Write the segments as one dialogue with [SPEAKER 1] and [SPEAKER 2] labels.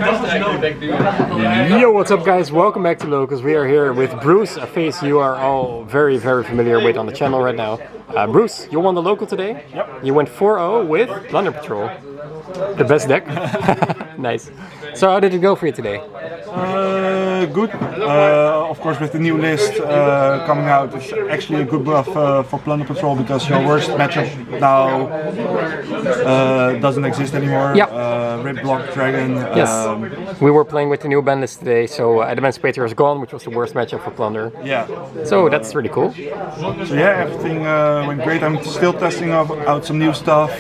[SPEAKER 1] Yo, what's up guys? Welcome back to Locals. We are here with Bruce, a face you are all very familiar with on the channel right now. Bruce, you won the local today.
[SPEAKER 2] Yep.
[SPEAKER 1] You went 4-0 with Plunder Patroll. The best deck. Nice. So how did it go for you today?
[SPEAKER 2] Good. Of course, with the new list coming out, it's actually a good buff for Plunder Patrol because your worst matchup now doesn't exist anymore.
[SPEAKER 1] Yep.
[SPEAKER 2] Rip Block Dragon.
[SPEAKER 1] Yes. We were playing with the new ban list today, so Adamancipator is gone, which was the worst matchup for Plunder.
[SPEAKER 2] Yeah.
[SPEAKER 1] So that's really cool.
[SPEAKER 2] So yeah, everything went great. I'm still testing out some new stuff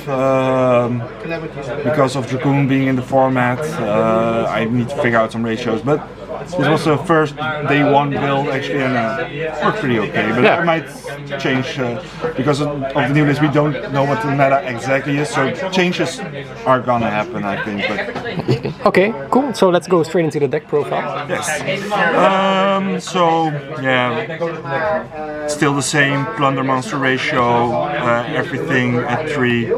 [SPEAKER 2] because of Dragoon being in the format. I need to figure out some ratios, but this was the first day one build actually, and worked pretty okay. But
[SPEAKER 1] yeah.
[SPEAKER 2] I might change because of the new list. We don't know what the meta exactly is, so changes are gonna happen, I think. But
[SPEAKER 1] okay, cool. So let's go straight into the deck profile.
[SPEAKER 2] yes. So yeah, still the same Plunder monster ratio, everything at 3.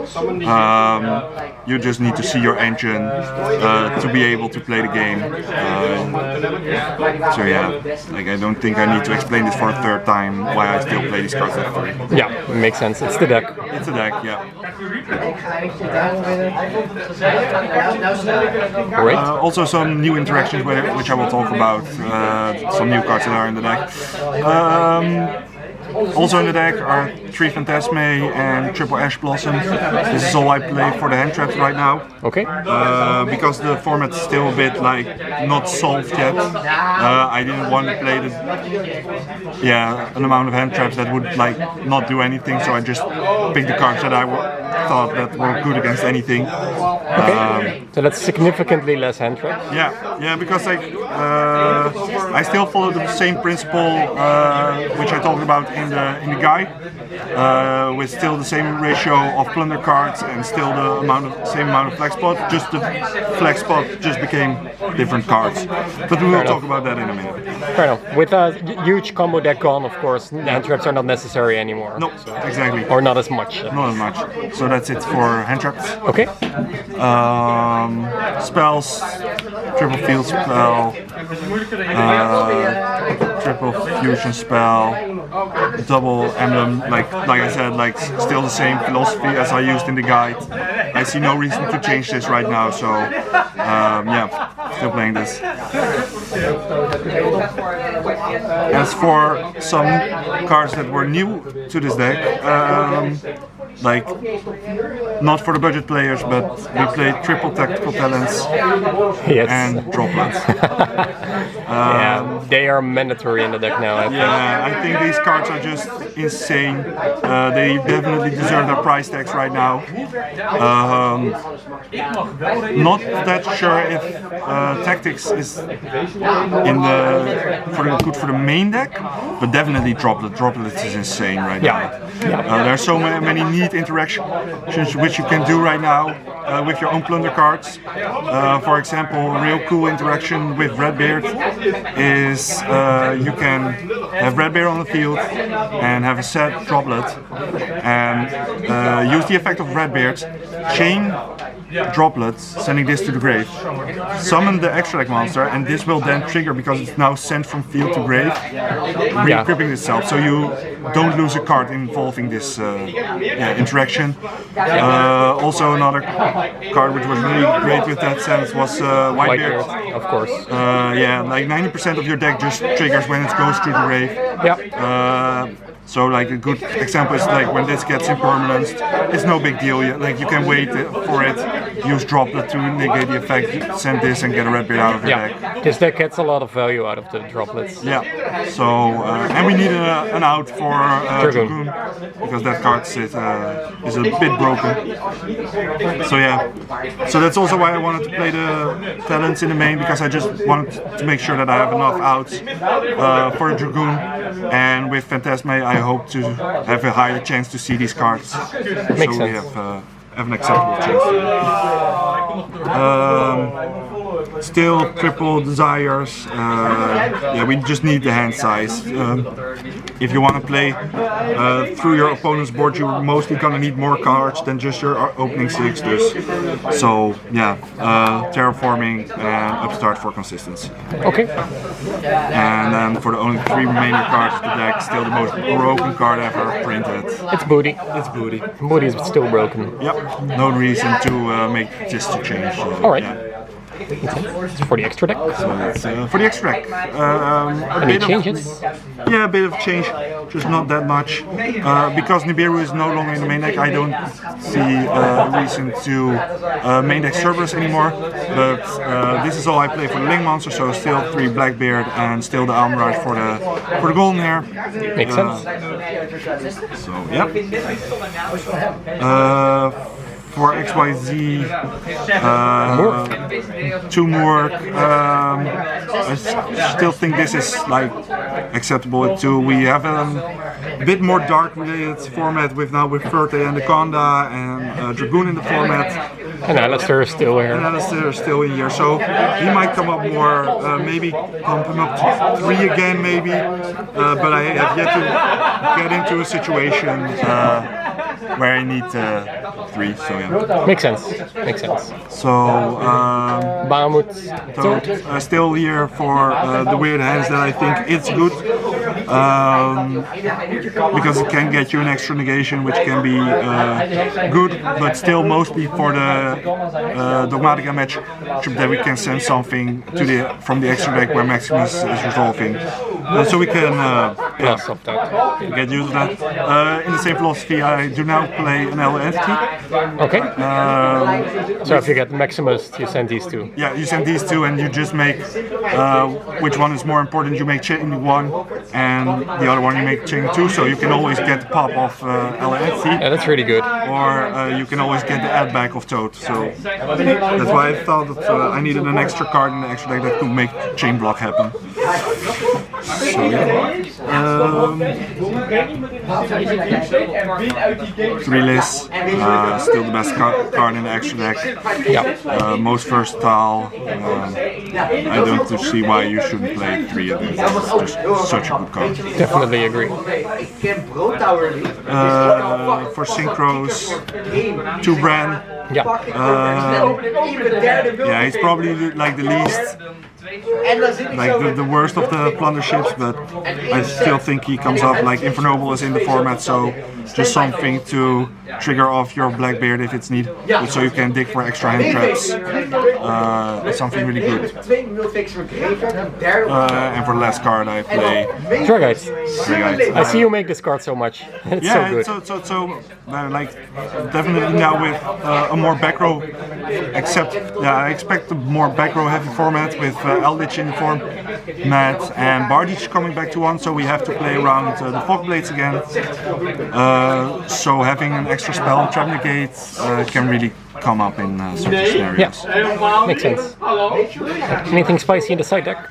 [SPEAKER 2] You just need to see your engine to be able to play the game. So yeah, like I don't think I need to explain this for a third time why I still play these cards at 3.
[SPEAKER 1] Yeah, it makes sense. It's the deck.
[SPEAKER 2] It's a deck, yeah.
[SPEAKER 1] Great.
[SPEAKER 2] Also some new interactions which I will talk about. Some new cards that are in the deck. Also in the deck are 3 Phantasme and triple Ash Blossom. This is all I play for the hand traps right now.
[SPEAKER 1] Okay.
[SPEAKER 2] Because the format's still a bit like not solved yet. I didn't want to play an amount of hand traps that would like not do anything, so I just picked the cards that I thought that were good against anything.
[SPEAKER 1] Okay. So that's significantly less hand traps.
[SPEAKER 2] Yeah, because like I still follow the same principle which I talked about in the guide, with still the same ratio of plunder cards and still the same amount of flex spot. Just the flex spot just became different cards. But we will talk about that in a minute.
[SPEAKER 1] Fair enough. With a huge combo deck gone, of course, hand traps are not necessary anymore.
[SPEAKER 2] No, exactly.
[SPEAKER 1] Or not as much.
[SPEAKER 2] Not as much. So that's it for hand traps.
[SPEAKER 1] Okay.
[SPEAKER 2] Spells, triple field spell, triple fusion spell, double emblem. Like I said, like still the same philosophy as I used in the guide. I see no reason to change this right now. So yeah, still playing this. As for some cards that were new to this deck, like not for the budget players, but we played triple tactical talents and droplets.
[SPEAKER 1] Yeah, they are mandatory in the deck now, I think.
[SPEAKER 2] Yeah, I think these cards are just insane. They definitely deserve their price tags right now. Not that sure if tactics is good for the main deck, but definitely droplets is insane right now. There are so many neat interactions which you can do right now with your own plunder cards. For example, a real cool interaction with Redbeard is you can have Redbeard on the field and have a set droplet and use the effect of Redbeard, chain droplets, sending this to the grave, summon the extra deck monster, and this will then trigger because it's now sent from field to grave, re-equipping itself, so you don't lose a card involving this interaction. Also another card which was really great with that sense was Whitebeard.
[SPEAKER 1] Of course.
[SPEAKER 2] Yeah, like 90% of your deck just triggers when it goes through the grave.
[SPEAKER 1] Yeah.
[SPEAKER 2] So like a good example is like when this gets impermanent, it's no big deal. Like you can wait for it, use droplet to negate the effect, send this and get a Redbeard out of your deck.
[SPEAKER 1] This deck gets a lot of value out of the droplets.
[SPEAKER 2] Yeah. So and we needed an out for Dragoon because that card is a bit broken. So yeah. So that's also why I wanted to play the talents in the main, because I just wanted to make sure that I have enough outs for a Dragoon, and with Phantasme I hope to have a higher chance to see these cards.
[SPEAKER 1] Makes
[SPEAKER 2] so
[SPEAKER 1] sense.
[SPEAKER 2] We have an acceptable chance. still triple desires. Yeah, we just need the hand size. If you want to play through your opponent's board, you're mostly gonna need more cards than just your opening 6. So yeah, terraforming and upstart for consistency.
[SPEAKER 1] Okay.
[SPEAKER 2] And then for the only 3 remaining cards of the deck, still the most broken card ever printed.
[SPEAKER 1] It's booty.
[SPEAKER 2] It's booty.
[SPEAKER 1] Booty is still broken.
[SPEAKER 2] Yep. No reason to make this to change.
[SPEAKER 1] All right.
[SPEAKER 2] Yeah.
[SPEAKER 1] It's for the extra deck.
[SPEAKER 2] For the extra deck,
[SPEAKER 1] Any changes?
[SPEAKER 2] Yeah, a bit of change, just not that much. Because Nibiru is no longer in the main deck, I don't see a reason to main deck Cerberus anymore. But this is all I play for the Link Monster, so still 3 Blackbeard and still the Almirage for the golden hair.
[SPEAKER 1] Makes sense.
[SPEAKER 2] So yeah. For XYZ, 2 more. I still think this is like acceptable too. We have a bit more dark related format with Verte and Anaconda and Dragoon in the format.
[SPEAKER 1] And Alistair is still here.
[SPEAKER 2] And Alistair is still in here, so he might come up more, maybe pump him up to 3 again maybe, but I have yet to get into a situation where I need 3, so yeah.
[SPEAKER 1] Makes sense. Makes sense.
[SPEAKER 2] So,
[SPEAKER 1] Bahamut,
[SPEAKER 2] Toad, still here for the weird hands that I think it's good. Because it can get you an extra negation, which can be good, but still mostly for the Dogmatica match that we can send something to from the extra deck where Maximus is resolving. So we can get used to that. In the same philosophy, I do now play an L entity.
[SPEAKER 1] Okay. So if you get Maximus, you send these 2.
[SPEAKER 2] Yeah, you send these 2 and you just make which one is more important. You make chain 1 and the other one you make chain 2, so you can always get the pop of LNT.
[SPEAKER 1] Yeah, that's really good.
[SPEAKER 2] Or you can always get the add back of Toad. So that's why I thought that I needed an extra card in the extra deck that could make chain block happen. So yeah. 3 lists, still the best card in the extra deck.
[SPEAKER 1] Yeah.
[SPEAKER 2] Most versatile. I don't see why you shouldn't play 3 of these. It's just such a good card.
[SPEAKER 1] Definitely agree.
[SPEAKER 2] For synchros, 2 Bran.
[SPEAKER 1] Yeah.
[SPEAKER 2] Yeah, he's probably like the least, like the worst of the plunder ships, but I still think he comes up. Like Infernoble is in the format, so just something to trigger off your Blackbeard if it's needed, so you can dig for extra hand traps. Something really good. And for the last card I play
[SPEAKER 1] Dragite.
[SPEAKER 2] Dragite.
[SPEAKER 1] I see you make this card so much. It's so good.
[SPEAKER 2] Like definitely now with a more back row, except I expect a more back row heavy format with Eldritch in the format and Bardich coming back to 1, so we have to play around the Fog Blades again. So having an extra spell, Trap Negate, can really come up in certain scenarios.
[SPEAKER 1] Yeah, makes sense. Anything spicy in the side deck?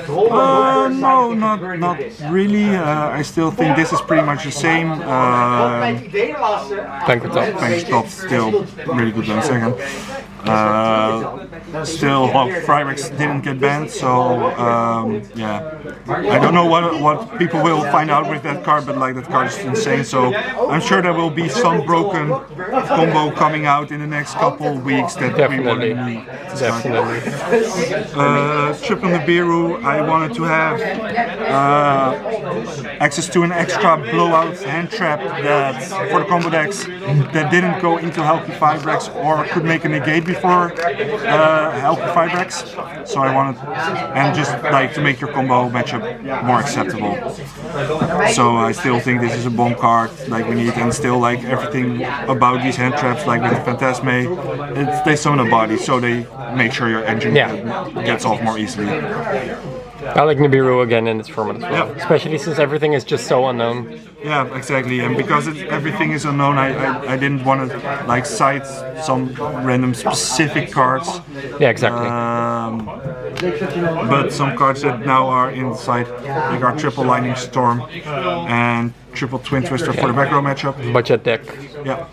[SPEAKER 2] No, not really. I still think this is pretty much the same. Vanquish Top still really good on second. Still, Phyrexx didn't get banned, so yeah. I don't know what people will find out with that card, but like that card is insane. So I'm sure there will be some broken combo coming out in the next couple weeks that we will need.
[SPEAKER 1] Definitely.
[SPEAKER 2] Triple Nibiru, I wanted to have access to an extra blowout hand trap that for the combo decks that didn't go into Healthy Phyrexx or could make a negate before Healthy Phyrexx. So I wanted, and just like to make your combo matchup more acceptable. So I still think this is a bomb card like we need, and still like everything about these hand traps, like with the Phantasme, they summon a body, so they make sure your engine gets off more easily.
[SPEAKER 1] I like Nibiru again in its format as well, especially since everything is just so unknown.
[SPEAKER 2] Yeah, exactly, and because everything is unknown, I didn't want to like cite some random specific cards.
[SPEAKER 1] Yeah, exactly.
[SPEAKER 2] but some cards that now are inside, like our triple Lightning Storm and triple Twin Twister for the back row matchup.
[SPEAKER 1] Budget deck.
[SPEAKER 2] Yeah,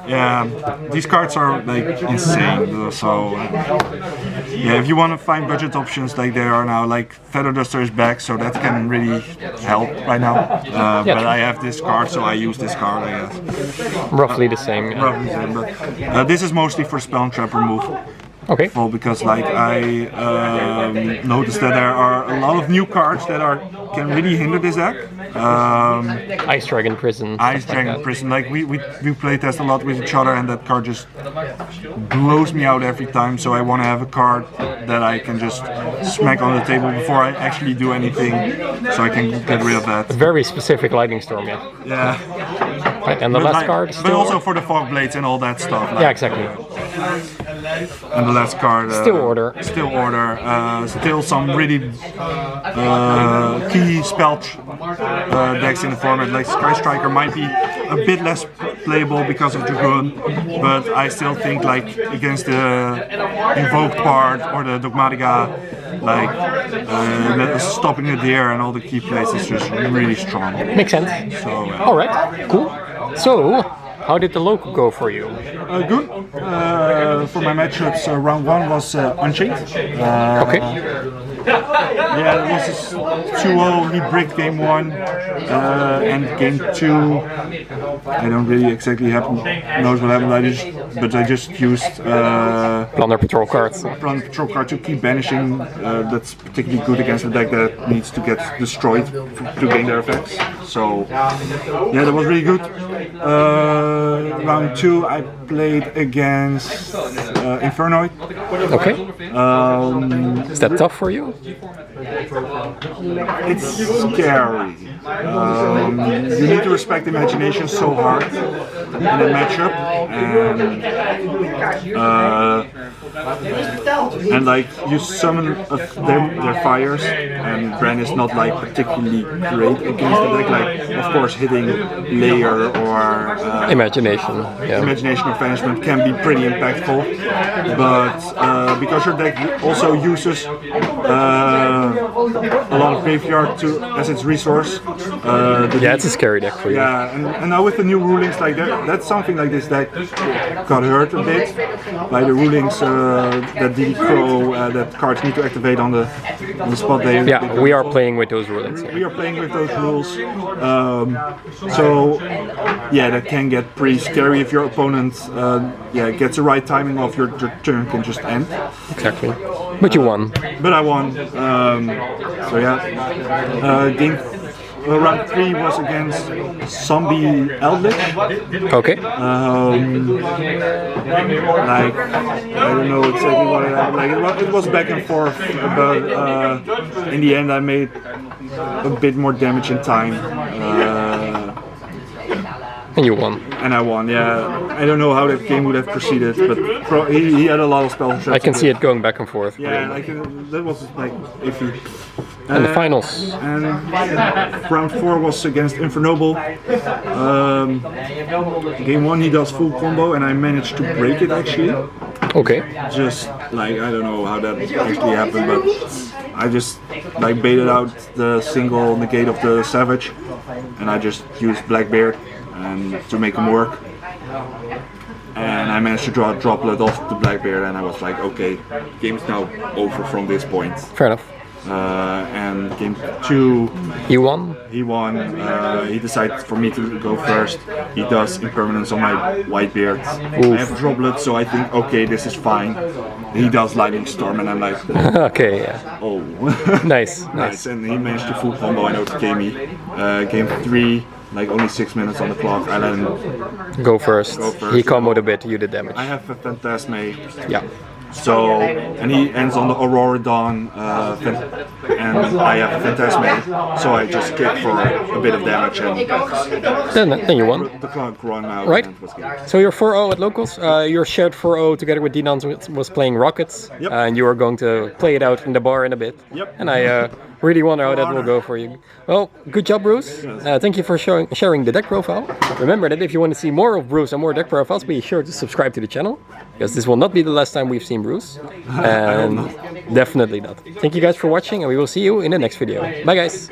[SPEAKER 2] yeah. These cards are like insane. So yeah, if you want to find budget options, like there are now, like Feather Duster is back, so that can really help right now. But I have this card, so I use this card, I guess.
[SPEAKER 1] Roughly the same. Yeah.
[SPEAKER 2] Roughly the same, but this is mostly for spell and trap removal.
[SPEAKER 1] Okay.
[SPEAKER 2] Well, because like I noticed that there are a lot of new cards that can really hinder this deck.
[SPEAKER 1] Ice Dragon Prison.
[SPEAKER 2] Ice Dragon Prison. Like we play test a lot with each other, and that card just blows me out every time. So I want to have a card that I can just smack on the table before I actually do anything, so I can get rid of that.
[SPEAKER 1] Very specific Lightning Storm, yeah.
[SPEAKER 2] Yeah.
[SPEAKER 1] Right, and the last card.
[SPEAKER 2] But also for the Fog Blades and all that stuff. Like,
[SPEAKER 1] yeah, exactly.
[SPEAKER 2] And the last card.
[SPEAKER 1] Still Order.
[SPEAKER 2] Still Order. Still some really key spell decks in the format. Like Sky Striker might be a bit less playable because of Dragoon, but I still think like against the Invoked part or the Dogmatica, like stopping the deer and all the key plays is just really strong.
[SPEAKER 1] Makes sense.
[SPEAKER 2] So,
[SPEAKER 1] all right, cool. So, how did the local go for you?
[SPEAKER 2] Good. For my matchups, round 1 was Unchained.
[SPEAKER 1] Okay.
[SPEAKER 2] Yeah, it was 2-0. He bricked game 1, and game 2. I don't really exactly know what happened. I just used
[SPEAKER 1] Plunder Patrol cards.
[SPEAKER 2] Plunder Patrol card to keep banishing. That's particularly good against a deck that needs to get destroyed to gain their effects. So yeah, that was really good. Round 2, I played against Infernoid.
[SPEAKER 1] Okay. Is that tough for you?
[SPEAKER 2] It's scary. You need to respect imagination so hard in a matchup, and like you summon their fires, and Bran is not like particularly great against the deck. Like of course hitting Layer or
[SPEAKER 1] Imagination. Yeah.
[SPEAKER 2] Imagination or Banishment can be pretty impactful, but because your deck also uses a lot of graveyard as its resource.
[SPEAKER 1] Yeah, it's a scary deck for you.
[SPEAKER 2] Yeah, and now with the new rulings like that, that's something like this deck got hurt a bit by the rulings that DD Crow that cards need to activate on the spot.
[SPEAKER 1] We are playing with those rulings. Yeah.
[SPEAKER 2] We are playing with those rules, so yeah, that can get pretty scary if your opponent gets the right timing of your turn can just end.
[SPEAKER 1] Exactly. But you won.
[SPEAKER 2] But I won. So yeah, round 3 was against Zombie Eldritch.
[SPEAKER 1] Okay.
[SPEAKER 2] Like I don't know exactly what it happened. Like it was back and forth, but in the end I made a bit more damage in time.
[SPEAKER 1] And you won.
[SPEAKER 2] And I won, yeah. I don't know how that game would have proceeded, but he had a lot of spell shots.
[SPEAKER 1] I can see it going back and forth.
[SPEAKER 2] Yeah, like that was like iffy.
[SPEAKER 1] And the finals.
[SPEAKER 2] And round 4 was against Infernoble. Game 1 he does full combo, and I managed to break it actually.
[SPEAKER 1] Okay.
[SPEAKER 2] Just like I don't know how that actually happened, but I just like baited out the single negate of the Savage, and I just used Blackbeard and to make him work. And I managed to draw a droplet off the Blackbeard, and I was like, okay, game's now over from this point.
[SPEAKER 1] Fair enough.
[SPEAKER 2] And game 2,
[SPEAKER 1] he won.
[SPEAKER 2] He won. He decided for me to go first. He does impermanence on my Whitebeard. I have a droplet, so I think, okay, this is fine. He does Lightning Storm, and I'm like,
[SPEAKER 1] okay, yeah.
[SPEAKER 2] Oh,
[SPEAKER 1] nice.
[SPEAKER 2] And he managed to full combo and OTK me. Game 3. Like only 6 minutes on the clock, I let him
[SPEAKER 1] go first. He comboed a bit, you did damage.
[SPEAKER 2] I have a Phantasme.
[SPEAKER 1] Yeah.
[SPEAKER 2] So, and he ends on the Aurora Dawn, and I have a Phantasme, so I just kick for a bit of damage, and
[SPEAKER 1] then you won.
[SPEAKER 2] The clock run out.
[SPEAKER 1] Right.
[SPEAKER 2] And it was good.
[SPEAKER 1] So you're 4-0 at locals. Your shared 4-0 together with Dinans was playing Rockets,
[SPEAKER 2] yep.
[SPEAKER 1] And you were going to play it out in the bar in a bit.
[SPEAKER 2] Yep.
[SPEAKER 1] And I really wonder how that will go for you. Well, good job, Bruce. Thank you for sharing the deck profile. Remember that if you want to see more of Bruce and more deck profiles, be sure to subscribe to the channel, because this will not be the last time we've seen Bruce. And definitely not. Thank you guys for watching, and we will see you in the next video. Bye, guys.